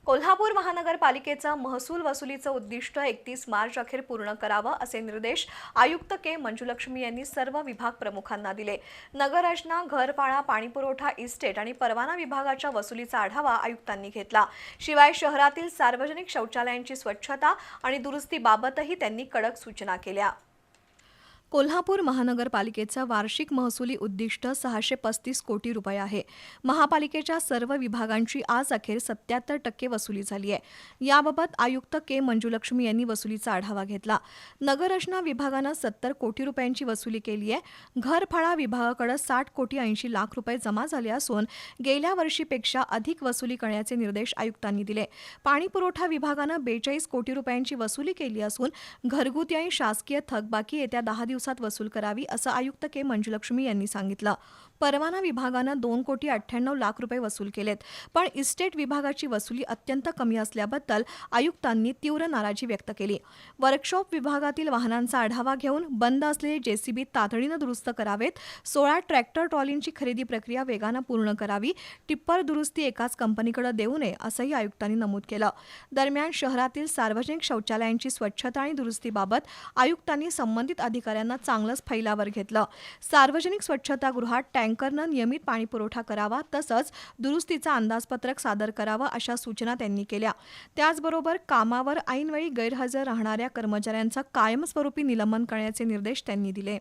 कोल्हापूर महानगरपालिकेचा महसूल वसुलीचं उद्दिष्ट 31 मार्च अखेर पूर्ण करावं असे निर्देश आयुक्त के मंजुलक्ष्मी यांनी सर्व विभाग प्रमुखांना दिले। नगररचना, घरफाळा, पाणीपुरवठा, इस्टेट आणि परवाना विभागाच्या वसुलीचा आढावा आयुक्तांनी घेतला। शिवाय शहरातील सार्वजनिक शौचालयांची स्वच्छता आणि दुरुस्तीबाबतही त्यांनी कडक सूचना केल्या। कोल्हापूर महानगरपालिकेचा वार्षिक महसुली उद्दिष्ट 635 कोटी रुपये आहे। महापालिकेच्या सर्व विभागांची आज अखेर 77% वसुली झाली आहे। याबाबत आयुक्त के मंजुलक्ष्मी यांनी वसुलीचा आढावा घेतला। नगररचना विभागानं 70 कोटी रुपयांची वसुली केली आहे। घरफाळा विभागाकडे 60 कोटी 80 लाख रुपये जमा झाले असून गेल्या वर्षीपेक्षा अधिक वसुली करण्याचे निर्देश आयुक्तांनी दिले। पाणीपुरवठा विभागानं 42 कोटी रुपयांची वसुली केली असून घरगुती आणि शासकीय थकबाकी येत्या 10 दिवसात वसूल करावी असं आयुक्त के मंजुलक्ष्मी यांनी सांगितलं। परवाना विभागानं 2 कोटी 98 लाख रुपये वसूल केलेत, पण इस्टेट विभागाची वसुली अत्यंत कमी असल्याबद्दल आयुक्तांनी तीव्र नाराजी व्यक्त केली। वर्कशॉप विभागातील वाहनांचा आढावा घेऊन बंद असलेले जेसीबी तातडीनं दुरुस्त करावेत। 16 ट्रॅक्टर ट्रॉलींची खरेदी प्रक्रिया वेगानं पूर्ण करावी। टिप्पर दुरुस्ती एकाच कंपनीकडे देऊ नये असंही आयुक्तांनी नमूद केलं। दरम्यान शहरातील सार्वजनिक शौचालयांची स्वच्छता आणि दुरुस्तीबाबत आयुक्तांनी संबंधित अधिकाऱ्यांना चांगलंच फैलावर घेतलं। सार्वजनिक स्वच्छतागृहात टँकरनं नियमित पाणीपुरवठा करावा, तसंच दुरुस्तीचा अंदाजपत्रक सादर करावं अशा सूचना त्यांनी केल्या। त्याचबरोबर कामावर ऐनवेळी गैरहजर राहणाऱ्या कर्मचाऱ्यांचं कायमस्वरूपी निलंबन करण्याचे निर्देश त्यांनी दिले।